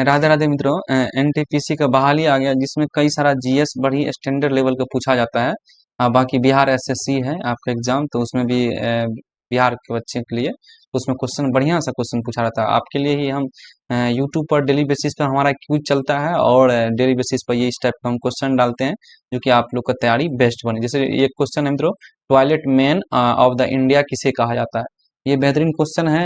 राधे राधे मित्रों। एनटीपीसी का बहाली आ गया जिसमें कई सारा जीएस बड़ी स्टैंडर्ड लेवल का पूछा जाता है। बाकी बिहार एसएससी है आपका एग्जाम, तो उसमें भी बिहार के बच्चे के लिए तो उसमें क्वेश्चन बढ़िया सा क्वेश्चन पूछा रहता है। आपके लिए ही हम यूट्यूब पर डेली बेसिस पर हमारा क्विज चलता है और डेली बेसिस पर ये इस टाइप का हम क्वेश्चन डालते हैं जो कि आप लोग का तैयारी बेस्ट बने। जैसे ये क्वेश्चन है मित्रों, toilet man of the India किसे कहा जाता है। ये बेहतरीन क्वेश्चन है।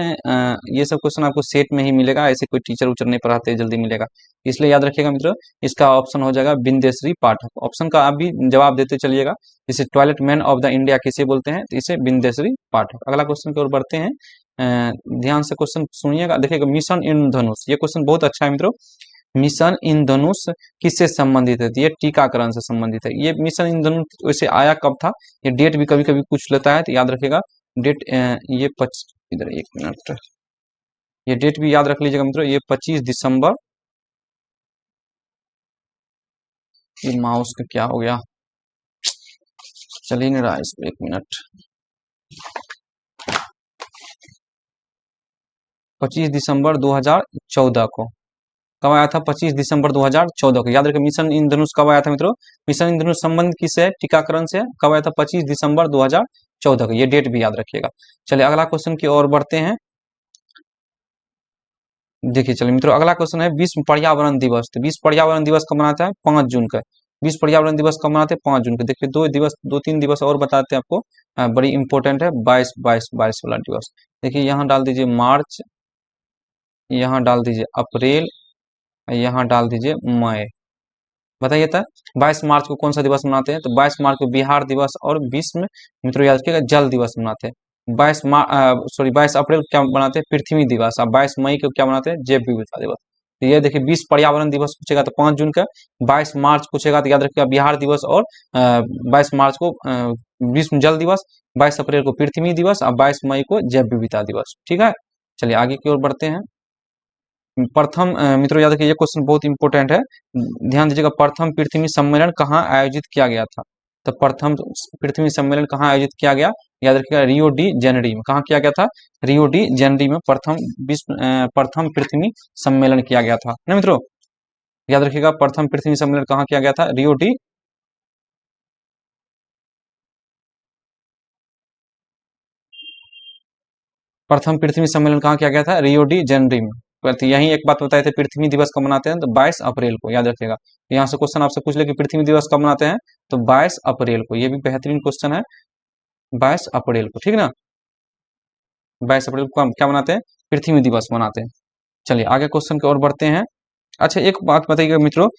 ये सब क्वेश्चन आपको सेट में ही मिलेगा, ऐसे कोई टीचर उचर नहीं पढ़ाते जल्दी मिलेगा, इसलिए याद रखिएगा मित्रों। इसका ऑप्शन हो जाएगा बिंदेश्वरी पाठक। ऑप्शन का आप भी जवाब देते चलिएगा। जैसे toilet man of the India किसे बोलते हैं, तो इसे बिंदेश्वरी पाठक। अगला क्वेश्चन की ओर बढ़ते हैं। ध्यान से क्वेश्चन सुनिएगा, देखिएगा। मिशन इंद्रधनुष, ये क्वेश्चन बहुत अच्छा है मित्रों। मिशन इंद्रधनुष किससे संबंधित है, तो ये टीकाकरण से संबंधित है। ये मिशन इंद्रधनुष वैसे आया कब था, ये डेट भी कभी कभी पूछ लेता है, तो याद रखिएगा डेट। ये इधर एक मिनट, ये डेट भी याद रख लीजिएगा मित्रों। ये 25 दिसंबर, ये माउस का क्या हो गया, चल ही नहीं रहा इसमें, एक मिनट। 25 दिसंबर 2014 को कब आया था, 25 दिसंबर 2014 को। याद रखिए मिशन इंद्रधनुष कब आया था मित्रों। मिशन इंद्रधनुष संबंध किससे है, टीकाकरण से। कब आया था, 25 दिसंबर 2014 को। ये डेट भी याद रखिएगा। चलिए अगला क्वेश्चन की ओर बढ़ते हैं। देखिए चलिए मित्रों, अगला क्वेश्चन है विश्व पर्यावरण दिवस। तो विश्व पर्यावरण दिवस कब मनाता है, 5 जून का। विश्व पर्यावरण दिवस कब मनाते हैं, 5 जून को। देखिए दो तीन दिवस और बताते हैं आपको, बड़ी इंपॉर्टेंट है। 22 वाला दिवस। देखिए यहाँ डाल दीजिए मार्च, यहाँ डाल दीजिए अप्रैल, यहाँ डाल दीजिए मई। बताइए था 22 मार्च को कौन सा दिवस मनाते हैं, तो 22 मार्च को बिहार दिवस और विश्व में मित्रों याद रखिएगा जल दिवस मनाते हैं। 22 अप्रैल को क्या मनाते हैं, पृथ्वी दिवस। और 22 मई को क्या मनाते हैं, जैव विविधता दिवस। तो ये देखिए विश्व पर्यावरण दिवस पूछेगा तो 5 जून का, 22 मार्च पूछेगा तो याद रखिएगा बिहार दिवस, और 22 मार्च को विश्व जल दिवस, 22 अप्रैल को पृथ्वी दिवस और 22 मई को जैव विविधता दिवस। ठीक है, चलिए आगे की ओर बढ़ते हैं। प्रथम मित्रों याद रखिए ये क्वेश्चन बहुत इंपॉर्टेंट है, ध्यान दीजिएगा। प्रथम पृथ्वी सम्मेलन कहाँ आयोजित किया गया था, तो प्रथम पृथ्वी सम्मेलन कहाँ आयोजित किया गया, याद रखिएगा रियो डी जेनेरी में। कहाँ किया गया था, रियो डी जेनेरी में प्रथम पृथ्वी सम्मेलन किया गया था ना मित्रों। याद रखिएगा प्रथम पृथ्वी सम्मेलन कहाँ किया गया था, रियो डी, प्रथम पृथ्वी सम्मेलन कहाँ किया गया था, रियो डी जेनेरी में। तो यही एक बात बताए थे, पृथ्वी दिवस कब मनाते हैं, तो 22 अप्रैल को। याद रखिएगा, यहाँ से क्वेश्चन आपसे पूछ ले कि पृथ्वी दिवस कब मनाते हैं, तो 22 अप्रैल को। ये भी बेहतरीन क्वेश्चन है, 22 अप्रैल को। ठीक ना, 22 अप्रैल को हम क्या मनाते हैं, पृथ्वी दिवस मनाते हैं। चलिए आगे क्वेश्चन की ओर बढ़ते हैं। अच्छा एक बात बताइएगा मित्रों,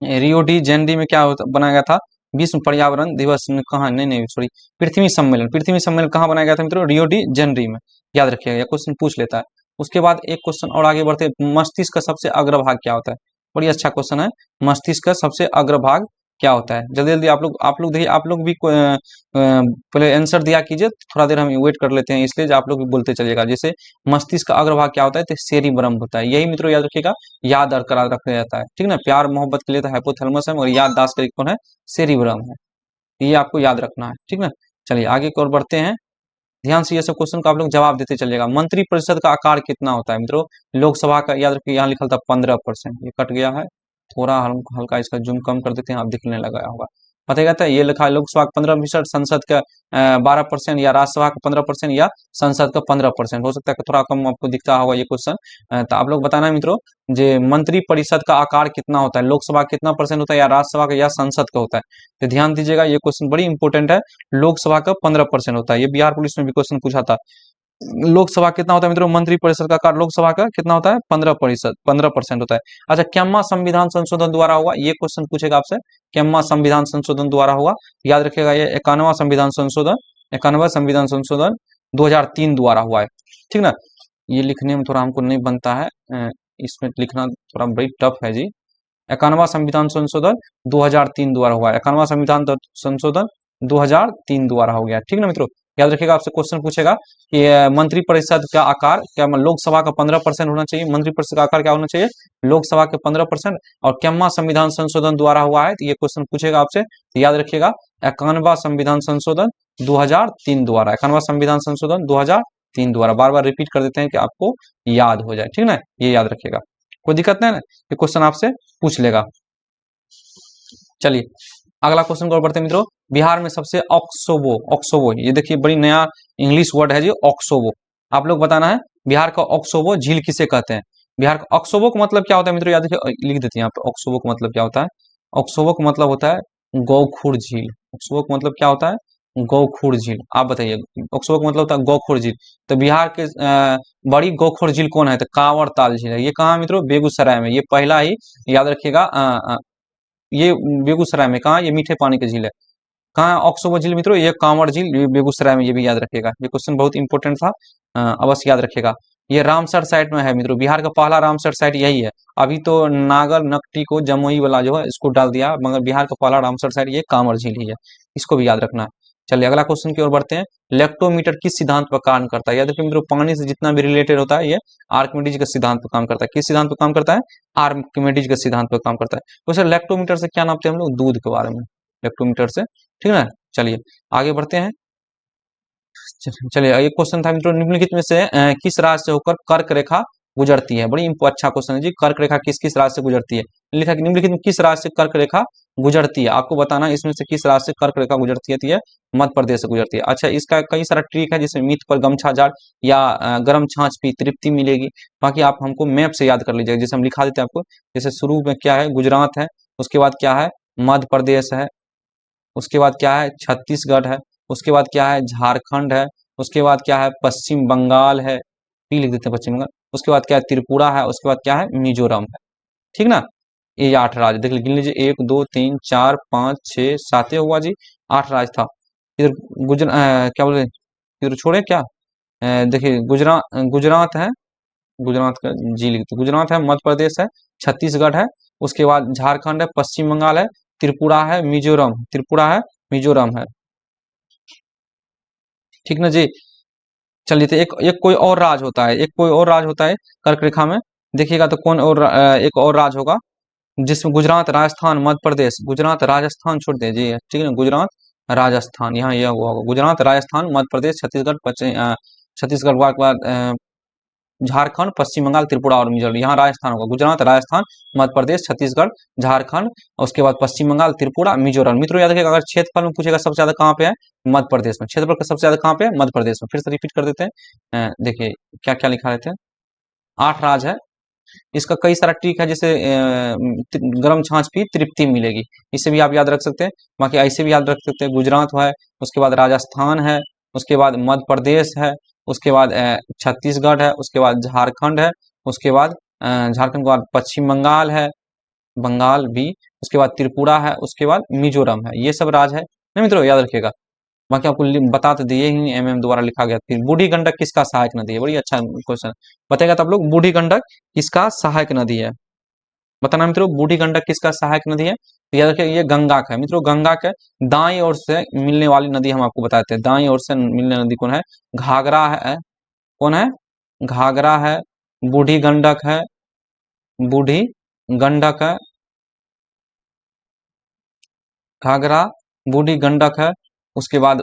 रियो डी जेनेरी में क्या बनाया गया था, विश्व पर्यावरण दिवस में कहाँ, नहीं सॉरी, पृथ्वी सम्मेलन कहाँ बनाया गया था मित्रों, रियो डी जेनेरी में। याद रखिएगा ये क्वेश्चन पूछ लेता है। उसके बाद एक क्वेश्चन और आगे बढ़ते हैं, मस्तिष्क का सबसे अग्रभाग क्या होता है। बड़ी अच्छा क्वेश्चन है, मस्तिष्क का सबसे अग्रभाग क्या होता है। जल्दी जल्दी आप लोग देखिए, आप लोग भी पहले आंसर दिया कीजिए, थोड़ा देर हम वेट कर लेते हैं, इसलिए आप लोग भी बोलते चलिएगा। जैसे मस्तिष्क का अग्रभाग क्या होता है, तो सेरिब्रम होता है। यही मित्रों याद रखिएगा, याद बरकरार रखा जाता है। ठीक ना, प्यार मोहब्बत के लिए तो हाइपोथैलेमस है, मगर याददाश्त के लिए कौन है, सेरिब्रम है। ये आपको याद रखना है। ठीक ना, चलिए आगे की ओर बढ़ते हैं। ध्यान से ये सब क्वेश्चन का आप लोग जवाब देते चलिएगा। मंत्री परिषद का आकार कितना होता है मित्रों, लोकसभा का। याद रखिए यहाँ लिखा था 15%, ये कट गया है, थोड़ा हल्का इसका जूम कम कर देते हैं, आप दिखने लगा होगा। पता कहता है ये लिखा है लोकसभा का 15%, संसद का 12%, या राज्यसभा का 15%, या संसद का 15%। हो सकता है कि थोड़ा कम आपको दिखता होगा ये क्वेश्चन। तो आप लोग बताना है मित्रों, जो मंत्री परिषद का आकार कितना होता है, लोकसभा कितना परसेंट होता है, या राज्यसभा का या संसद का होता है। तो ध्यान दीजिएगा ये क्वेश्चन बड़ी इंपॉर्टेंट है। लोकसभा का 15% होता है, ये बिहार पुलिस में भी क्वेश्चन पूछा था। लोकसभा कितना होता है मित्रों, मंत्री परिषद का आकार लोकसभा का कितना होता है, 15% होता है। अच्छा, क्यम्मा संविधान संशोधन द्वारा हुआ, ये क्वेश्चन पूछेगा आपसे, क्यम्मा संविधान संशोधन द्वारा हुआ। याद रखिएगा ये 91वां संविधान संशोधन 2003 द्वारा हुआ है। ठीक ना, ये लिखने में थोड़ा हमको नहीं बनता है, इसमें लिखना थोड़ा बड़ी टफ है जी। 91वां संविधान संशोधन 2003 द्वारा हुआ है, 91वां संविधान संशोधन 2003 द्वारा हो गया। ठीक ना मित्रों, याद रखिएगा आपसे क्वेश्चन पूछेगा कि मंत्री परिषद का आकार क्या, लोकसभा का 15% होना चाहिए, मंत्री परिषद का आकार क्या होना चाहिए, लोकसभा के 15%, और क्यम्मा संविधान संशोधन द्वारा हुआ है, तो ये क्वेश्चन पूछेगा आपसे। तो याद रखिएगा 91वां संविधान संशोधन 2003 द्वारा, 91वां संविधान संशोधन 3 द्वारा, बार बार रिपीट कर देते हैं कि आपको याद हो जाए, ठीक ना, ये याद रखिएगा, कोई दिक्कत नहीं ना, ये क्वेश्चन आपसे पूछ लेगा। चलिए अगला क्वेश्चन को और बढ़ते हैं मित्रों। बिहार में सबसे ऑक्सोबो, ऑक्सोबो ये देखिए बड़ी नया इंग्लिश वर्ड है जी, ऑक्सोबो। आप लोग बताना है बिहार का ऑक्सोबो झील किसे कहते हैं। बिहार का ऑक्सोबो का मतलब क्या होता है मित्रों, याद रखिए, लिख देते हैं यहाँ पे, ऑक्सोबो का मतलब क्या होता है। ऑक्सोबो का मतलब होता है गोखुर झील। ऑक्सोबो का मतलब क्या होता है, गोखुर झील। आप बताइए, ऑक्सोबो का मतलब होता है गोखुर झील। तो बिहार के बड़ी गोखुर झील कौन है, तो कांवर ताल झील है। ये कहाँ है मित्रों, बेगूसराय में। ये पहला ही याद रखिएगा, ये बेगूसराय में। कहाँ, ये मीठे पानी की झील है। कहाँ है ऑक्सोबो झील मित्रों, ये कांवर झील, ये बेगूसराय में। ये भी याद रखिएगा, ये क्वेश्चन बहुत इंपॉर्टेंट था, अवश्य याद रखिएगा। ये रामसर साइट में है मित्रों, बिहार का पहला रामसर साइट यही है। अभी तो नागर नकटी को जमुई वाला जो है इसको डाल दिया, मगर बिहार का पहला रामसर साइट ये कांवर झील ही है, इसको भी याद रखना है। चलिए अगला क्वेश्चन की ओर बढ़ते हैं। लेक्टोमीटर किस सिद्धांत पर काम करता है। याद रखिए मित्रों, पानी से जितना भी रिलेटेड होता है ये आर्किमिडीज के सिद्धांत पर काम करता है। किस सिद्धांत पर काम करता है, आर्किमिडीज के सिद्धांत पर काम करता है। तो सर लेक्टोमीटर से क्या नापते हैं हम लोग, दूध के बारे में, लेक्टोमीटर से, ठीक है ना। चलिए आगे बढ़ते हैं। चलिए एक क्वेश्चन था मित्रों, निम्नलिखित में से किस राज्य से होकर कर्क रेखा गुजरती है। बड़ी अच्छा क्वेश्चन है जी, कर्क रेखा किस किस राज्य से गुजरती है। लिखा कि निम्नलिखित में किस राज्य से कर्क रेखा गुजरती है, आपको बताना है इसमें से किस राज्य से कर्क रेखा गुजरती है। तो ये मध्य प्रदेश से गुजरती है। अच्छा, इसका कई सारा ट्रिक है, जिसमें मीट पर गमछा जाड़ या गर्म छाछ पी तृप्ति मिलेगी। बाकी आप हमको मैप से याद कर लीजिएगा, जैसे हम लिखा देते हैं आपको। जैसे शुरू में क्या है, गुजरात है, उसके बाद क्या है, मध्य प्रदेश है, उसके बाद क्या है, छत्तीसगढ़ है, उसके बाद क्या है, झारखंड है, उसके बाद क्या है, पश्चिम बंगाल है, पी लिख देते हैं पश्चिम बंगाल। उसके बाद क्या है, त्रिपुरा है, उसके बाद क्या है, मिजोरम है, ठीक ना। ये 8 राज्य देख गिन लीजिए, 1 2 3 4 5 6 7 हुआ जी, 8 राज्य था। इधर क्या बोले, इधर छोड़े क्या, देखिए गुजरात, गुजरात है, गुजरात का जी लिखते, गुजरात है, मध्य प्रदेश है, छत्तीसगढ़ है, उसके बाद झारखंड है, पश्चिम बंगाल है, त्रिपुरा है, मिजोरम, त्रिपुरा है, मिजोरम है, ठीक ना जी। चलिए तो एक एक कोई और राज होता है, एक कोई और राज होता है कर्क रेखा में, देखिएगा तो कौन और एक और राज होगा, जिसमें गुजरात, राजस्थान, मध्य प्रदेश, गुजरात राजस्थान छोड़ दीजिए, ठीक है ना, गुजरात राजस्थान, यहाँ यह हुआ होगा, गुजरात राजस्थान मध्य प्रदेश छत्तीसगढ़ छत्तीसगढ़ के बाद झारखंड, पश्चिम बंगाल, त्रिपुरा और मिजोरम। यहाँ राजस्थान होगा, गुजरात राजस्थान मध्य प्रदेश छत्तीसगढ़ झारखंड, उसके बाद पश्चिम बंगाल, त्रिपुरा, मिजोरम। मित्रों याद रखिएगा, अगर क्षेत्रफल में पूछेगा सबसे ज्यादा कहाँ पे है, मध्य प्रदेश में। क्षेत्रफल का सबसे ज्यादा कहाँ पे है, मध्य प्रदेश में। फिर से रिपीट कर देते हैं, देखिए क्या क्या लिखा रहते हैं, 8 राज्य है। इसका कई सारा ट्रिक है, जैसे गर्म छाछ पी तृप्ति मिलेगी, इसे भी आप याद रख सकते हैं। बाकी ऐसे भी याद रख सकते हैं, गुजरात है, उसके बाद राजस्थान है, उसके बाद मध्य प्रदेश है, उसके बाद छत्तीसगढ़ है, उसके बाद झारखंड है, उसके बाद झारखंड के बाद पश्चिम बंगाल है, बंगाल भी, उसके बाद त्रिपुरा है, उसके बाद मिजोरम है। ये सब राज्य है ना मित्रों, याद रखिएगा। बाकी आपको बता तो दिए ही, एमएम द्वारा लिखा गया। फिर बूढ़ी गंडक किसका सहायक नदी है, बड़ी अच्छा क्वेश्चन बताएगा। तो आप लोग बूढ़ी गंडक किसका सहायक नदी है, बताना मित्रों, बूढ़ी गंडक किसका सहायक नदी है। तो याद रखिए ये गंगा का है मित्रों, गंगा के दाईं ओर से मिलने वाली नदी हम आपको बताते हैं। दाईं ओर से मिलने नदी कौन है, घाघरा है, कौन है, घाघरा है, बूढ़ी गंडक है, बूढ़ी गंडक है, घाघरा, बूढ़ी गंडक है, उसके बाद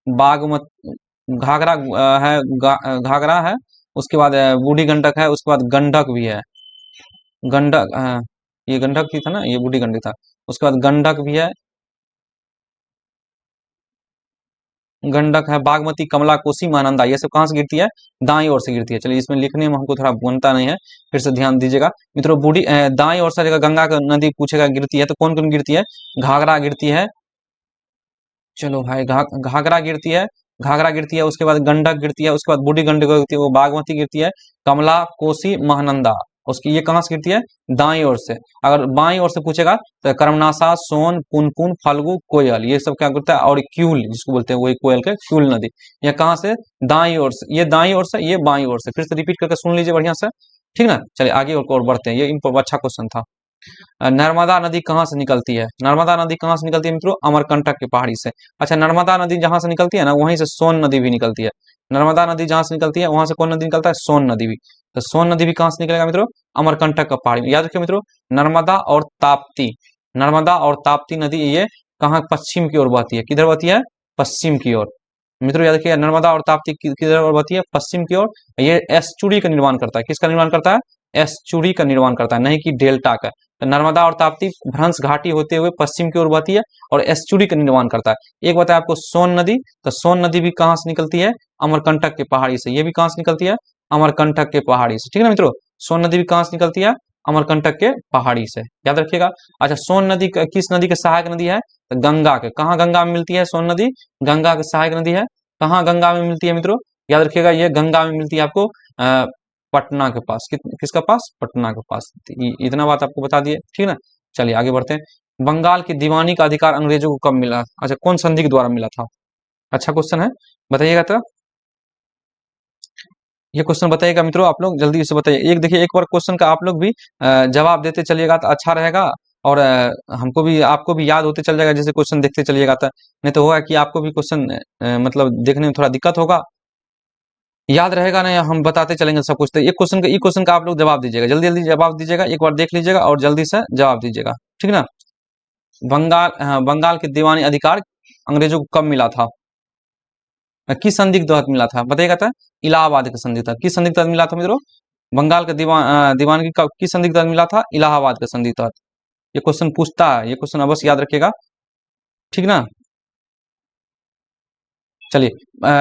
बागमत, घाघरा है, घाघरा है, उसके बाद बूढ़ी गंडक है, उसके बाद गंडक भी है, गंडक, ये गंडक ही था ना, ये बूढ़ी गंडक था। उसके बाद गंडक भी है, गंडक है, बागमती, कमला, कोसी, महानंदा, ये सब कहाँ से गिरती है, दाईं ओर से गिरती है। चलिए इसमें लिखने में हमको थोड़ा बनता नहीं है, फिर से ध्यान दीजिएगा मित्रों। बूढ़ी दाईं ओर से जगह गंगा का नदी पूछेगा गिरती है, तो कौन कौन गिरती है, घाघरा गिरती है, चलो भाई घाघरा गिरती है, घाघरा गिरती है, उसके बाद गंडक गिरती है, उसके बाद बूढ़ी गंडक गिरती है, वो बागमती गिरती है, कमला, कोसी, महानंदा, उसकी ये कहाँ से गिरती है, दाईं ओर से। अगर बाईं ओर से पूछेगा तो कर्मनासा, सोन, पुनपुन, फल्गु, कोयल, ये सब क्या करता है, और क्यूल जिसको बोलते हैं, वही कोयल के क्यूल नदी। ये कहाँ से, दाईं ओर से, ये दाईं ओर से, ये बाईं ओर से। फिर से रिपीट करके सुन लीजिए बढ़िया से, ठीक ना। चलिए आगे और बढ़ते हैं, ये अच्छा क्वेश्चन था। नर्मदा नदी कहाँ से निकलती है, नर्मदा नदी कहाँ से निकलती है मित्रों, अमरकंटक की पहाड़ी से। अच्छा, नर्मदा नदी जहां से निकलती है ना, वहीं से सोन नदी भी निकलती है। नर्मदा नदी जहां से निकलती है वहां से कौन नदी निकलता है, सोन नदी भी। तो सोन नदी भी कहाँ से निकलेगा मित्रों, अमरकंटक का पहाड़ी में। याद रखिए मित्रों, नर्मदा और ताप्ती, नर्मदा और ताप्ती नदी ये कहाँ, पश्चिम की ओर बहती है, किधर बहती है, पश्चिम की ओर। मित्रों याद रखिएगा, नर्मदा और ताप्ती किधर और बहती है, पश्चिम की ओर। ये एस्चुरी का निर्माण करता है, किसका निर्माण करता है, एस्चुरी का निर्माण करता है, नहीं कि डेल्टा का। तो नर्मदा और ताप्ती भ्रंश घाटी होते हुए पश्चिम की ओर बहती है और एस्चुरी का निर्माण करता है। एक बताया आपको सोन नदी, तो सोन नदी भी कहाँ से निकलती है, अमरकंटक के पहाड़ी से। ये भी कहाँ से निकलती है, अमरकंटक के पहाड़ी से, ठीक है ना मित्रों। सोन नदी भी कहाँ से निकलती है, अमरकंटक के पहाड़ी से, याद रखिएगा। अच्छा, सोन नदी किस नदी के सहायक नदी है, तो गंगा के। कहाँ गंगा में मिलती है सोन नदी, गंगा के सहायक नदी है। कहाँ गंगा में मिलती है मित्रों, याद रखिएगा, ये गंगा में मिलती है आपको पटना के पास। किसका पास, पटना के पास। इतना बात आपको बता दिए, ठीक है ना। चलिए आगे बढ़ते हैं। बंगाल की दीवानी का अधिकार अंग्रेजों को कब मिला, अच्छा कौन संधि के द्वारा मिला था, अच्छा क्वेश्चन है, बताइएगा तो। ये क्वेश्चन बताइएगा मित्रों, आप लोग जल्दी से बताइए। एक देखिए, एक बार क्वेश्चन का आप लोग भी जवाब देते चलिएगा तो अच्छा रहेगा, और हमको भी, आपको भी याद होते चल जाएगा, जैसे क्वेश्चन देखते चलिएगा तो। नहीं तो होगा कि आपको भी क्वेश्चन मतलब देखने में थोड़ा दिक्कत होगा, याद रहेगा नहीं, हम बताते चलेंगे सब कुछ। तो एक क्वेश्चन का आप लोग जवाब दीजिएगा, जल्दी जल्दी जवाब दीजिएगा, एक बार देख लीजिएगा और जल्दी से जवाब दीजिएगा, ठीक ना। बंगाल के दीवानी अधिकार अंग्रेजों को कब मिला था, किस संधि के तहत मिला था, बताइएगा तो। इलाहाबाद के संधि तहत। किस संधि के तहत मिला था मित्रों, बंगाल के दीवानगी का किस संधि के तहत मिला था, इलाहाबाद के संधि के तहत। ये क्वेश्चन पूछता है, ये क्वेश्चन अवश्य याद रखिएगा, ठीक ना। चलिए,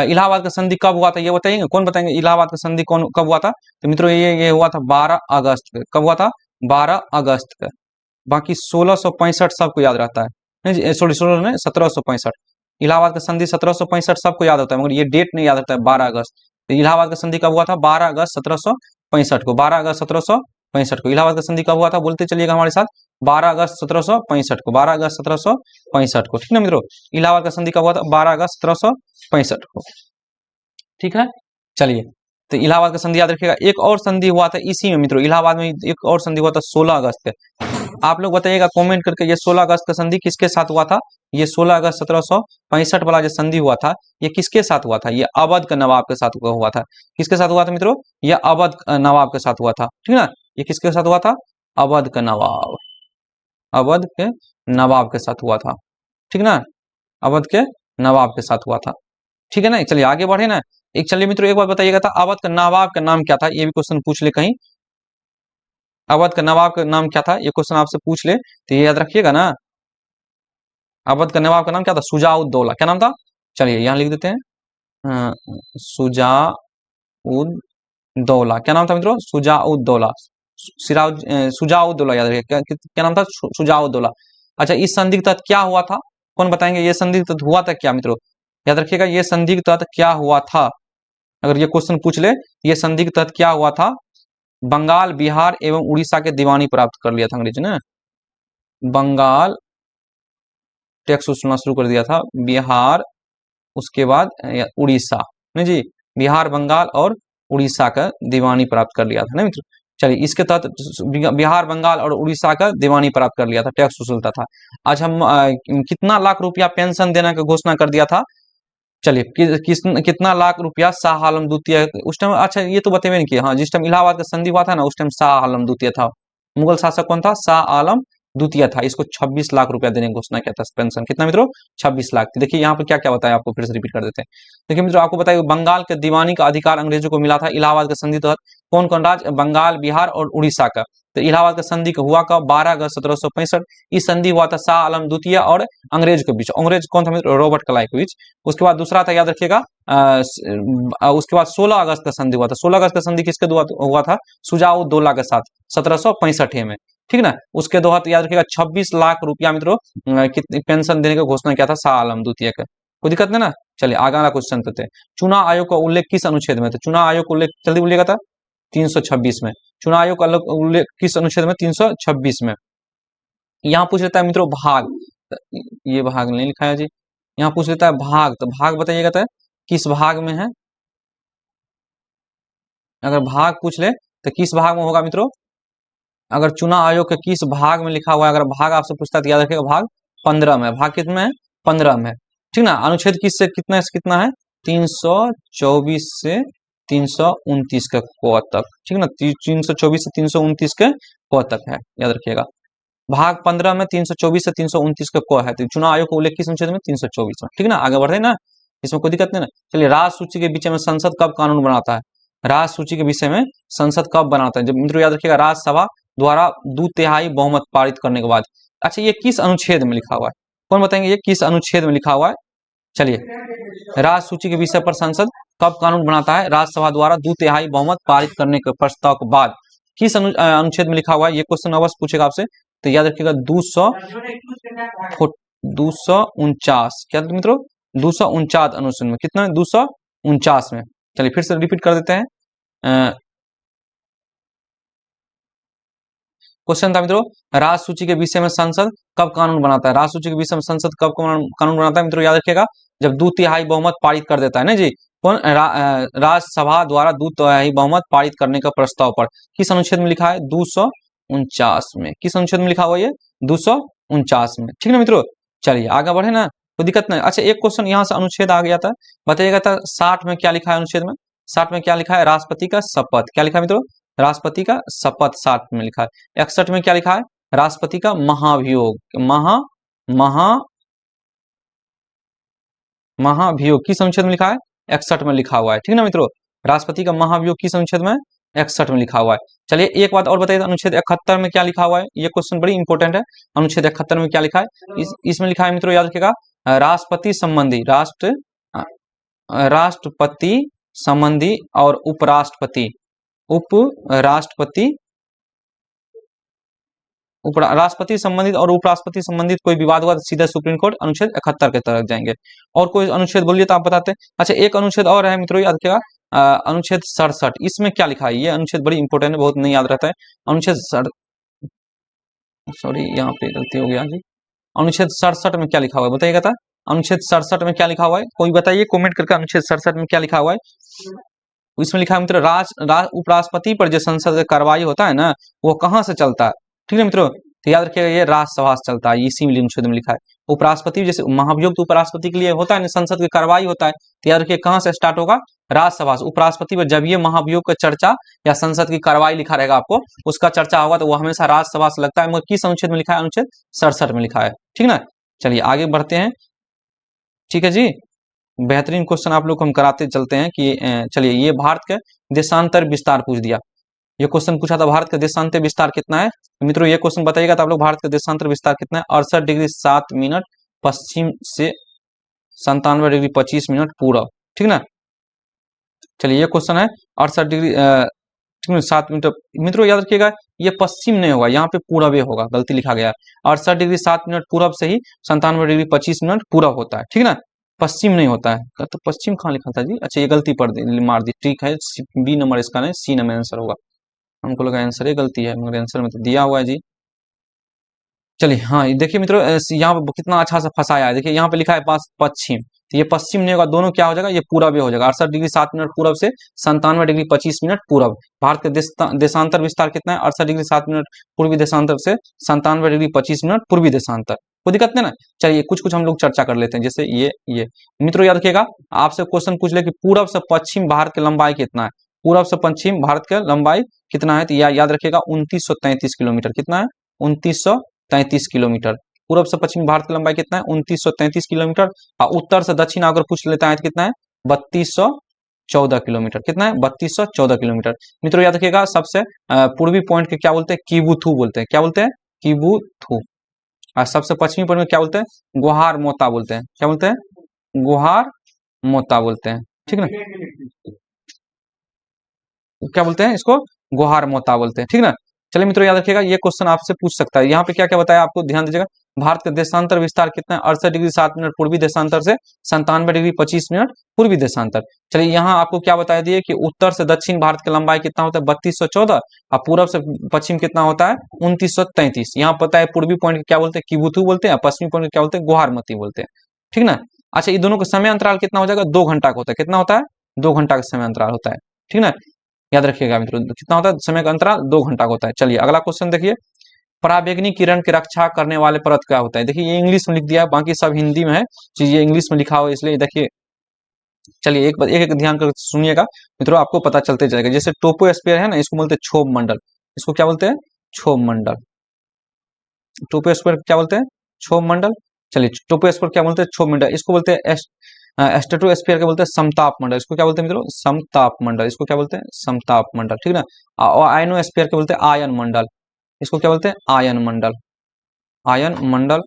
इलाहाबाद का संधि कब हुआ था, ये बताइए, कौन बताएंगे इलाहाबाद का संधि कौन कब हुआ था। तो मित्रों ये हुआ था 12 अगस्त को। कब हुआ था, 12 अगस्त को। बाकी 1665 सबको याद रहता है, नहीं सॉरी 16 नहीं, 1765। इलाहाबाद का संधि 1765 सबको याद होता है, मगर ये डेट नहीं याद रहता है, 12 अगस्त। तो इलाहाबाद का संधि कब हुआ था, 12 अगस्त 1765 को। 12 अगस्त 1765 को इलाहाबाद का संधि कब हुआ था, बोलते चलिएगा हमारे साथ। 12 अगस्त 1765 को, 12 अगस्त 1765 को, ठीक ना मित्रों। इलाहाबाद का संधि कब हुआ था, 12 अगस्त 1765 को, ठीक है। चलिए, तो इलाहाबाद का संधि याद रखिएगा। एक और संधि हुआ था इसी में मित्रों, इलाहाबाद में एक और संधि हुआ था 16 अगस्त के। आप लोग बताइएगा कमेंट करके, ये 16 अगस्त का संधि किसके साथ हुआ था, ये 16 अगस्त 1765 वाला जो संधि हुआ था, ये किसके साथ हुआ था, ये अवध के नवाब के साथ हुआ था। किसके साथ हुआ था मित्रों, ये अवध नवाब के साथ हुआ था, ठीक है ना। ये किसके साथ हुआ था, अवध के नवाब, अवध के नवाब के साथ हुआ था, ठीक ना, अवध के नवाब के साथ हुआ था, ठीक है ना। चलिए आगे बढ़े ना। एक चलिए मित्रों, एक बार बताइएगा था, अवध का नवाब का नाम क्या था, ये भी क्वेश्चन पूछ ले कहीं। अवध का नवाब का नाम क्या था, ये क्वेश्चन आपसे पूछ ले तो ये याद रखिएगा ना। अवध का नवाब का नाम क्या था, सुजाउद्दौला। क्या नाम था, चलिए यहाँ लिख देते हैं, सुजाउद्दौला। क्या नाम था मित्रों, सुजाउद्दौला। सुजाउद्दौला याद रखिए, क्या नाम था, सुजाउद्दौला। अच्छा, इस संधि के तहत क्या हुआ था, कौन बताएंगे, ये संधि के तहत हुआ था क्या मित्रों, याद रखिएगा, ये संधि के तहत क्या हुआ था। अगर ये क्वेश्चन पूछ ले, ये संधि के तहत क्या हुआ था, बंगाल, बिहार एवं उड़ीसा के दीवानी प्राप्त कर लिया था अंग्रेज ने। बंगाल टैक्स वसूलना शुरू कर दिया था, बिहार, उसके बाद उड़ीसा, नहीं जी, बिहार, बंगाल और उड़ीसा का दीवानी प्राप्त कर लिया था ना मित्र। चलिए, इसके तहत बिहार, बंगाल और उड़ीसा का दीवानी प्राप्त कर लिया था, टैक्स वसूलता था। आज हम कितना लाख रुपया पेंशन देने का घोषणा कर दिया था। चलिए, कितना लाख रुपया शाह आलम द्वितीय उस टाइम, अच्छा ये तो बतेबे नहीं किया, हाँ जिस टाइम इलाहाबाद का संधि हुआ था ना, उस टाइम शाह आलम द्वितीय था, मुगल शासक कौन था, शाह आलम द्वितीय था। इसको 26 लाख रुपया देने की घोषणा किया था, पेंशन कितना मित्रों, 26 लाख थी। देखिए यहाँ पर क्या क्या बताया, आपको फिर से रिपीट कर देते हैं। देखिए मित्रों, आपको बताइए, बंगाल के दीवानी का अधिकार अंग्रेजों को मिला था इलाहाबाद के संधि तहत। कौन कौन राज्य, बंगाल, बिहार और उड़ीसा का। तो इलाहाबाद का संधि हुआ कब, 12 अगस्त 1765। इस संधि हुआ था शाह आलम द्वितीय और अंग्रेज के बीच। अंग्रेज कौन था मित्र, रॉबर्ट क्लाइव के बीच। उसके बाद दूसरा था, याद रखिएगा, उसके बाद 16 अगस्त का संधि हुआ था। 16 अगस्त का संधि किसके हुआ था, सुजाउद्दौला के साथ, 1765 में, ठीक ना। उसके तहत याद रखिएगा 26 लाख रुपया मित्रों कितनी पेंशन देने का घोषणा किया था शाह आलम द्वितीय का। कोई दिक्कत नहीं ना। चलिए आगे वाला क्वेश्चन करते हैं। चुनाव आयोग का उल्लेख किस अनुच्छेद में था, चुनाव आयोग का उल्लेख जल्दी बोलिएगा था, 326 में। चुनाव आयोग का उल्लेख किस अनुच्छेद में, 326 में। यहाँ पूछ लेता है मित्रों भाग, ये भाग नहीं लिखा है जी। यहाँ पूछ लेता है भाग, तो भाग बताइएगा तो किस भाग में है। अगर भाग पूछ ले तो किस भाग में होगा मित्रों, अगर चुनाव आयोग के किस भाग में लिखा हुआ है, अगर भाग आपसे पूछता है तो याद रखिएगा भाग 15 में। भाग कितने में है, 15 में, ठीक ना। अनुच्छेद किस से कितना है, 324 से 329 के क तक, ठीक ना। 324 से 329 के क तक है, याद रखिएगा। भाग 15 में 324 से 329 का क है, तो चुनाव आयोग का उल्लेख किस अनुच्छेद में, 324 में, ठीक ना। आगे बढ़े ना। इसमें कोई दिक्कत नहीं ना। चलिए, राज सूची के विषय में संसद कब कानून बनाता है? राज सूची के विषय में संसद कब बनाता है? जब मित्रों याद रखिएगा, राज्यसभा द्वारा 2/3 बहुमत पारित करने के बाद। अच्छा, ये किस अनुच्छेद में लिखा हुआ है? कौन बताएंगे ये किस अनुच्छेद में लिखा हुआ है? चलिए, राज सूची के विषय पर संसद कब कानून बनाता है? राज्यसभा द्वारा 2/3 बहुमत पारित करने के प्रस्ताव के बाद। किस अनुच्छेद में लिखा हुआ है? ये क्वेश्चन अवश्य पूछेगा आपसे, तो याद रखिएगा 249। क्या मित्रों? 249 अनुच्छेद में। कितना है? 249 में। चलिए फिर से रिपीट कर देते हैं। क्वेश्चन था मित्रों, राज सूची के विषय में संसद कब कानून बनाता है? राज सूची के विषय में संसद कब कानून बनाता है मित्रों? याद रखिएगा, जब 2/3 बहुमत पारित कर देता है ना जी। कौन? राज्यसभा द्वारा 2/3 बहुमत पारित करने का प्रस्ताव पर। किस अनुच्छेद में लिखा है? 249 में। किस अनुच्छेद में लिखा हुआ है? 249 में। ठीक ना मित्रों? चलिए आगे बढ़े ना, कोई दिक्कत नहीं। अच्छा, एक क्वेश्चन यहाँ से अनुच्छेद आ गया था, बताइएगा था 60 में क्या लिखा है? अनुच्छेद में 60 में क्या लिखा है? राष्ट्रपति का शपथ। क्या लिखा है मित्रों? राष्ट्रपति का शपथ 60 में लिखा है। 61 में क्या लिखा है? राष्ट्रपति का महाभियोग। महाभियोग किस अनुच्छेद में लिखा है? 61 में लिखा हुआ है। ठीक ना मित्रों? राष्ट्रपति का महाभियोग किस अनुच्छेद में? 61 में लिखा हुआ है। चलिए एक बात और बताइए, अनुच्छेद 71 में क्या लिखा हुआ है? ये क्वेश्चन बड़ी इंपॉर्टेंट है। अनुच्छेद 71 में क्या लिखा है? इसमें लिखा है मित्रों, याद रखिएगा, राष्ट्रपति संबंधी राष्ट्रपति संबंधी और उपराष्ट्रपति राष्ट्रपति संबंधित और उपराष्ट्रपति संबंधित कोई विवाद हुआ तो सीधा सुप्रीम कोर्ट अनुच्छेद 71 के तहत जाएंगे। और कोई अनुच्छेद बोलिए तो आप बताते हैं। अच्छा, एक अनुच्छेद और है मित्रों, याद रखिएगा, अनुच्छेद 67। इसमें क्या लिखा है? ये अनुच्छेद बड़ी इंपॉर्टेंट है, बहुत नहीं याद रहता है। अनुच्छेद सॉरी, यहाँ पे गलती हो गया जी। अनुच्छेद 67 में क्या लिखा हुआ है बताइएगा था? अनुच्छेद 67 में क्या लिखा हुआ है? कोई बताइए कमेंट करके, अनुच्छेद 67 में क्या लिखा हुआ है? इसमें लिखा है मित्रों, उपराष्ट्रपति पर जो संसद का कार्रवाई होता है ना, वो कहाँ से चलता है? ठीक है मित्रों, तो याद रखिएगा, ये राज्यसभा से चलता है। इसी अनुच्छेद में लिखा है। उपराष्ट्रपति जैसे महाभियोग तो उपराष्ट्रपति के लिए होता है ना, संसद की कार्रवाई होता है, तो याद रखिए कहाँ से स्टार्ट होगा? राज्यसभा से। उपराष्ट्रपति पर जब ये महाभियोग का चर्चा या संसद की कार्रवाई लिखा रहेगा आपको, उसका चर्चा होगा, तो वो हमेशा राज्यसभा से लगता है। मगर किस अनुच्छेद में लिखा है? अनुच्छेद 67 में लिखा है। ठीक ना? चलिए आगे बढ़ते हैं। ठीक है जी, बेहतरीन क्वेश्चन आप लोग को हम कराते चलते हैं कि चलिए, ये भारत के देशांतर विस्तार पूछ दिया। ये क्वेश्चन पूछा था, भारत का देशांतर विस्तार कितना है? मित्रों ये क्वेश्चन बताइएगा तो आप लोग, भारत का देशांतर विस्तार कितना है? 68 डिग्री 7 मिनट पश्चिम से 97 डिग्री 25 मिनट पूर्व। ठीक ना? चलिए ये क्वेश्चन है 68 डिग्री 7 मिनट। मित्रों याद रखिएगा, ये पश्चिम नहीं होगा, यहाँ पे पूर्व होगा, गलती लिखा गया। 68 डिग्री 7 मिनट पूर्व से ही 97 डिग्री 25 मिनट पूर्व होता है। ठीक ना? पश्चिम नहीं होता है। तो पश्चिम कहाँ लिखा था जी? अच्छा, ये गलती मार दी। ठीक है, बी नंबर इसका नहीं, सी नंबर आंसर होगा। हमको लगा आंसर ही गलती है, मगर आंसर में तो दिया हुआ है जी। चलिए हाँ, देखिए मित्रों, यहाँ पे कितना अच्छा से फंसाया है। देखिए यहाँ पे लिखा है पश्चिम, तो ये पश्चिम नहीं होगा, दोनों क्या हो जाएगा? ये पूरब हो जाएगा। 68 डिग्री 7 मिनट पूरब से 97 डिग्री 25 मिनट पूरब। भारत का देशांतर विस्तार कितना है? 68 डिग्री 7 मिनट पूर्वी देशांतर से 97 डिग्री 25 मिनट पूर्वी देशांतर। कोई दिक्कत नहीं ना? चलिए कुछ कुछ हम लोग चर्चा कर लेते हैं, जैसे ये मित्रों याद रखिएगा, आपसे क्वेश्चन पूछ ले कि पूरब से पश्चिम भारत की लंबाई कितना है? पूरब से पश्चिम भारत की लंबाई कितना है? तो याद रखिएगा 2933 किलोमीटर। कितना है? 2933 किलोमीटर। पूर्व से पश्चिम भारत की लंबाई कितना है? 2933 किलोमीटर। और उत्तर से दक्षिण अगर पूछ लेता है तो कितना है? 3214 किलोमीटर। कितना है? 3214 किलोमीटर। मित्रों याद रखिएगा, सबसे पूर्वी पॉइंट के क्या बोलते हैं? किबुथु बोलते हैं। क्या बोलते हैं? किबुथु। और सबसे पश्चिमी पॉइंट में क्या बोलते हैं? गुहार मोता बोलते हैं। क्या बोलते हैं? गुहार मोता बोलते हैं। ठीक ना? क्या बोलते हैं इसको? गुहार मोता बोलते हैं। ठीक ना? चलिए मित्रों याद रखिएगा, ये क्वेश्चन आपसे पूछ सकता है। यहाँ पे क्या क्या बताया आपको, ध्यान दीजिएगा। भारत का देशांतर विस्तार कितना है? 68 डिग्री 7 मिनट पूर्वी देशांतर से 97 डिग्री 25 मिनट पूर्वी देशांतर। चलिए यहाँ आपको क्या बता दिए कि उत्तर से दक्षिण भारत की लंबाई कितना होता है? 3214। और पूर्व से पश्चिम कितना होता है? 2933। यहाँ पता है पूर्वी पॉइंट क्या बोलते हैं? किबुथु बोलते हैं। पश्चिमी पॉइंट क्या बोलते हैं? गुहारमती बोलते हैं। ठीक ना? अच्छा, ये दोनों का समय अंतराल कितना हो जाएगा? 2 घंटा का होता है। कितना होता है? 2 घंटा का समय अंतराल होता है। ठीक ना? याद रखिएगा मित्रों, कितना होता है समय का अंतराल? 2 घंटा का होता है। चलिए अगला क्वेश्चन देखिए, पराबैंगनी किरण की रक्षा करने वाले परत क्या होता है? देखिए ये इंग्लिश में लिख दिया है, बाकी सब हिंदी में है, चीज ये इंग्लिश में लिखा हुआ है, इसलिए देखिए। चलिए एक एक ध्यान कर सुनिएगा मित्रों, आपको पता चलते जाएगा। जैसे टोपोस्फीयर है ना, इसको बोलते हैं क्षोभ मंडल। इसको क्या बोलते हैं? क्षोभ मंडल। टोपोस्फीयर क्या बोलते हैं? क्षोभ मंडल। चलिए टोपोस्फीयर क्या बोलते हैं? क्षोभ मंडल। इसको बोलते हैं स्ट्रेटोस्फीयर के बोलते हैं समताप मंडल, इसको क्या बोलते हैं मित्रों, समताप मंडल, इसको क्या बोलते हैं, समताप मंडल, ठीक है ना। और आयनोस्फीयर के बोलते हैं आयन मंडल, इसको क्या बोलते हैं, आयन मंडल, आयन मंडल।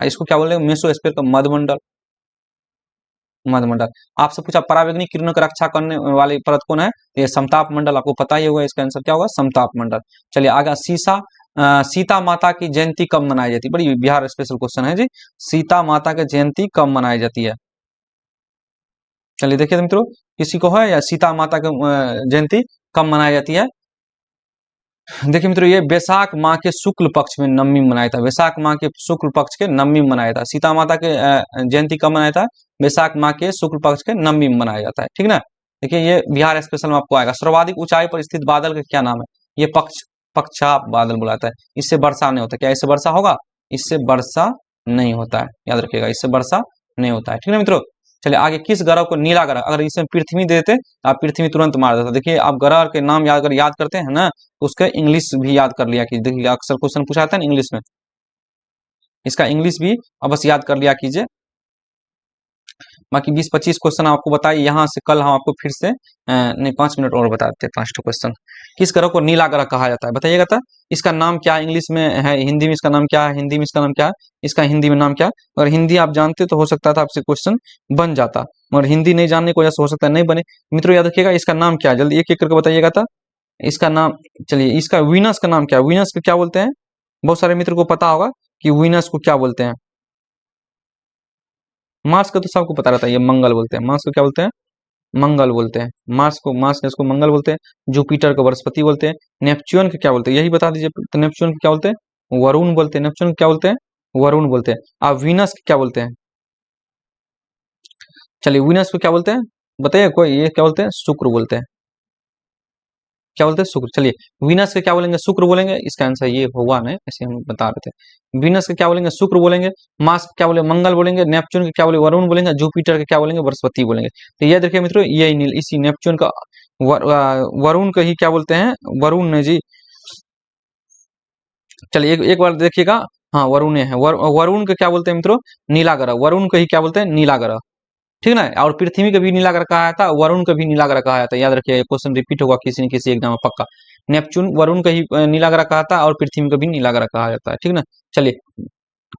इसको क्या बोलते हैं, मेसोस्फीयर का मधुमंडल, मधुमंडल। आपसे पूछा परावैंगनिक किरणों की रक्षा करने वाली परत कौन है, ये समताप मंडल, आपको पता ही होगा, इसका आंसर क्या होगा, समताप मंडल। चलिए आगे, सीता माता की जयंती कब मनाई जाती है, बड़ी बिहार स्पेशल क्वेश्चन है जी, सीता माता की जयंती कब मनाई जाती है। चलिए देखिए मित्रों, किसी को है या सीता माता की जयंती कब मनाई जाती है। देखिए मित्रों, ये वैशाख माह के शुक्ल पक्ष में नवमी में मनाया था, वैशाख माह के शुक्ल पक्ष के नवमी में मनाया था, सीता माता के जयंती कब मनाया था, वैशाख माह के शुक्ल पक्ष के नवमी में मनाया जाता है, ठीक ना। देखिए ये बिहार स्पेशल में आपको आएगा। सर्वाधिक ऊंचाई पर स्थित बादल का क्या नाम है, ये पक्षाप बादल बुलाता है, इससे वर्षा नहीं होता, क्या इससे वर्षा होगा, इससे वर्षा नहीं होता है, याद रखिएगा, इससे वर्षा नहीं होता है, ठीक है मित्रों। चलिए आगे, किस ग्रह को नीला ग्रह, अगर इसमें पृथ्वी दे देते तो आप पृथ्वी तुरंत मार देता। देखिए आप ग्रह के नाम याद करते हैं ना, तो उसका इंग्लिश भी याद कर लिया कीजिए, देखिए अक्सर क्वेश्चन पूछा जाता है ना इंग्लिश में, इसका इंग्लिश भी अब बस याद कर लिया कीजिए। बाकी 20-25 क्वेश्चन आपको बताइए, यहाँ से कल हम आपको फिर से नहीं 5 मिनट और बता देते हैं, 5 क्वेश्चन। किस ग्रह को नीला ग्रह कहा जाता है, बताइएगा तो। इसका नाम क्या इंग्लिश में है, हिंदी में इसका नाम क्या है, हिंदी में इसका नाम क्या है, इसका हिंदी में नाम क्या है। अगर हिंदी आप जानते तो हो सकता था आपसे क्वेश्चन बन जाता, मगर हिंदी नहीं जानने की वजह से हो सकता है नहीं बने। मित्रों याद रखिएगा, इसका नाम क्या है, जल्दी एक एक करके बताइएगा था इसका नाम। चलिए, इसका वीनस का नाम क्या है, वीनस को क्या बोलते हैं, बहुत सारे मित्र को पता होगा कि वीनस को क्या बोलते हैं। मार्स का तो सबको पता रहता है, ये मंगल बोलते हैं, मार्स को क्या बोलते हैं, मंगल बोलते हैं, मार्स इसको मंगल बोलते हैं। जुपिटर को बृहस्पति बोलते हैं। नेपच्यून को क्या बोलते हैं, यही बता दीजिए, तो नेपच्यून को क्या बोलते हैं, वरुण बोलते हैं, नेपच्यून को क्या बोलते हैं, वरुण बोलते हैं। आप वीनस को क्या बोलते हैं, चलिए वीनस को क्या बोलते हैं, बताइए कोई, ये क्या बोलते हैं, शुक्र बोलते हैं, क्या बोलते हैं, शुक्र। चलिए वीनस के क्या बोलेंगे, शुक्र बोलेंगे, इसका आंसर ये भगवान है, ऐसे हम बता रहे थे। वीनस के क्या बोलेंगे, शुक्र बोलेंगे। मार्स के क्या बोले, मंगल बोलेंगे। नेपच्यून के क्या बोले, वरुण बोलेंगे। जुपिटर के क्या बोलेंगे, बृहस्पति बोलेंगे। तो ये देखिए मित्रों, ये इसी नेपच्यून का वरुण को ही क्या बोलते हैं, वरुण ने जी। चलिए एक बार देखिएगा, हाँ वरुण है, वरुण के क्या बोलते हैं मित्रों, नीला ग्रह, वरुण को ही क्या बोलते हैं, नीला ग्रह, ठीक ना। और पृथ्वी को भी नीला ग्रह कहा जाता है, वरुण को भी नीला ग्रह कहा जाता है, याद रखिए, क्वेश्चन रिपीट होगा किसी न किसी एग्जाम में पक्का। नेपच्यून वरुण को ही नीला ग्रह कहा था, और पृथ्वी को भी नीला ग्रह कहा जाता है, ठीक ना। चलिए,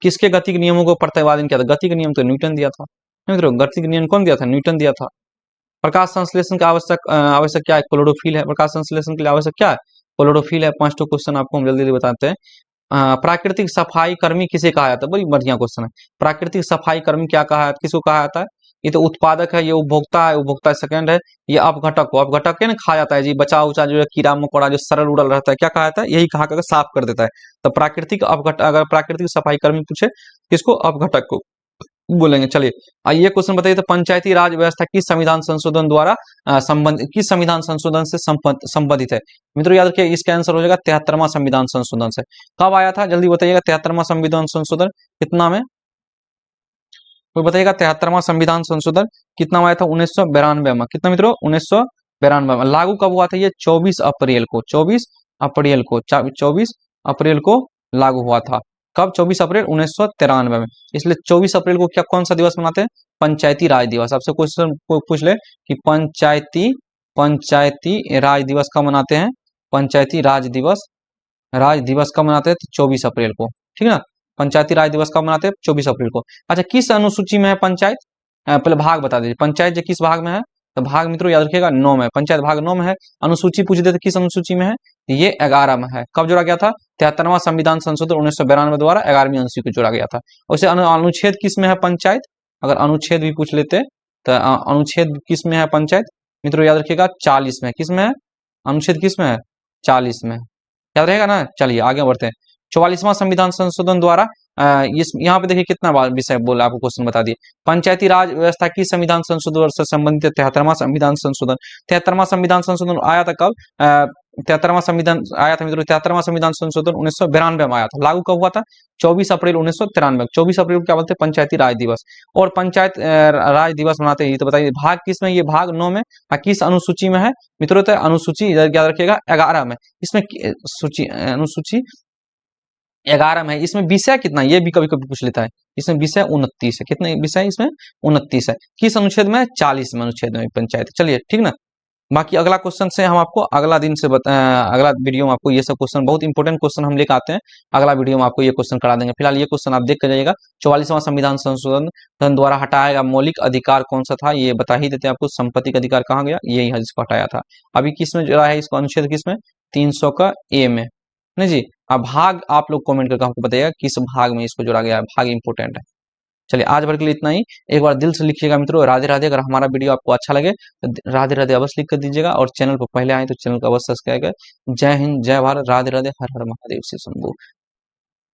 किसके गति के नियमों को प्रतिपादन किया था, गति का नियम तो न्यूटन दिया था मित्रों, गति का नियम कौन दिया था, न्यूटन दिया था। प्रकाश संश्लेषण का आवश्यक क्या है, क्लोरोफिल है। प्रकाश संश्लेषण के लिए आवश्यक क्या है, क्लोरोफिल है। 5 क्वेश्चन आपको हम जल्दी जल्दी बताते हैं। प्राकृतिक सफाई कर्मी किसे कहा जाता है, बड़ी बढ़िया क्वेश्चन है। प्राकृतिक सफाई कर्मी क्या कहा है, किसको कहा जाता है, ये तो उत्पादक है, ये उपभोक्ता है, उपभोक्ता सेकंड है। ये अपघटक को, अपघटक के ना खा जाता है जी, बचा उचा जो है कीड़ा मकोड़ा जो सरल उड़ल रहता है, क्या कहा जाता है, यही कहा कर साफ कर देता है। तो प्राकृतिक अपघटक, अगर प्राकृतिक सफाई कर्मी पूछे किसको, अपघटक को बोलेंगे। चलिए ये क्वेश्चन बताइए, तो पंचायती राज व्यवस्था किस संविधान संशोधन द्वारा किस संविधान संशोधन से संबंधित है। मित्रों याद रखिए, इसका आंसर हो जाएगा 73वां संविधान संशोधन से। कब आया था, जल्दी बताइएगा, 73वां संविधान संशोधन कितना में, कोई बताइएगा, 73वां संविधान संशोधन कितना में आया था, 1992 में। कितना मित्रों, 1992 में। लागू कब हुआ था, ये 24 अप्रैल को, 24 अप्रैल को लागू हुआ था। कब, 24 अप्रैल 1993 में। इसलिए 24 अप्रैल को क्या, कौन सा दिवस मनाते हैं, पंचायती राज दिवस। आपसे क्वेश्चन पूछ ले कि पंचायती राज दिवस कब मनाते हैं, पंचायती राज दिवस कब मनाते हैं, तो 24 अप्रैल को, ठीक है ना। पंचायती राज दिवस कब मनाते हैं, 24 अप्रैल को। अच्छा, किस अनुसूची में है पंचायत, पहले भाग बता दीजिए, पंचायत जो किस भाग में है, तो भाग मित्रों याद रखिएगा 9 में, पंचायत भाग 9 में है। अनुसूची पूछ देते किस अनुसूची में है, ये 11 में है। कब जोड़ा गया था, 73वां संविधान संशोधन 1992 द्वारा 11वीं अनुसूची को जोड़ा गया था। वैसे अनुच्छेद किस में है पंचायत, अगर अनुच्छेद भी पूछ लेते तो अनुच्छेद किस में है पंचायत, मित्रों याद रखिएगा 40 में। किस में है, अनुच्छेद किस में है, 40 में, याद रहेगा ना। चलिए आगे बढ़ते हैं। 44वां संविधान संशोधन द्वारा इस यहाँ पे देखिए कितना बार विषय बोला, आपको क्वेश्चन बता दिए। पंचायती राज व्यवस्था की संविधान संशोधन से संबंधित 73वां संविधान संशोधन। 73वां संविधान संशोधन आया था कब, 73वां संविधान आया था मित्रों, 73वां संविधान संशोधन 1992 में आया था। लागू कब हुआ था, 24 अप्रैल 1993। 24 अप्रैल को क्या बोलते हैं, पंचायती राज दिवस। और पंचायत राज दिवस मनाते हैं, तो बताइए भाग किस में, ये भाग 9 में। किस अनुसूची में है मित्रों, तो अनुसूची याद रखिएगा 11 में। इसमें सूची अनुसूची 11 में है, इसमें विषय कितना, ये भी कभी कभी पूछ लेता है। इसमें विषय 29 है, कितने विषय इसमें 29 है। किस अनुच्छेद में, 40 में अनुच्छेद में पंचायत। चलिए ठीक ना। बाकी अगला क्वेश्चन से हम आपको अगला दिन से अगला वीडियो में आपको ये सब क्वेश्चन, बहुत इंपॉर्टेंट क्वेश्चन हम लेकर आते हैं, अगला वीडियो में आपको ये क्वेश्चन करा देंगे। फिलहाल ये क्वेश्चन आप देख कर जाइएगा। 44वां संविधान संशोधन द्वारा हटाया गया मौलिक अधिकार कौन सा था, ये बता ही देते हैं आपको। संपत्ति का अधिकार कहाँ गया, यही है जिसको हटाया था। अभी किस में जोड़ा है इसको, अनुच्छेद किस में, 300 का ए में, नहीं जी। अब भाग आप लोग कमेंट करके हमको बताइएगा किस भाग में इसको जोड़ा गया है, भाग इंपोर्टेंट है। चलिए आज भर के लिए इतना ही। एक बार दिल से लिखिएगा मित्रों, राधे राधे। अगर हमारा वीडियो आपको अच्छा लगे तो राधे राधे अवश्य लिख कर दीजिएगा, और चैनल पर पहले आए तो चैनल को अवश्य सब्सक्राइब करें। जय हिंद, जय भारत, राधे राधे, हर हर महादेव से शंभू।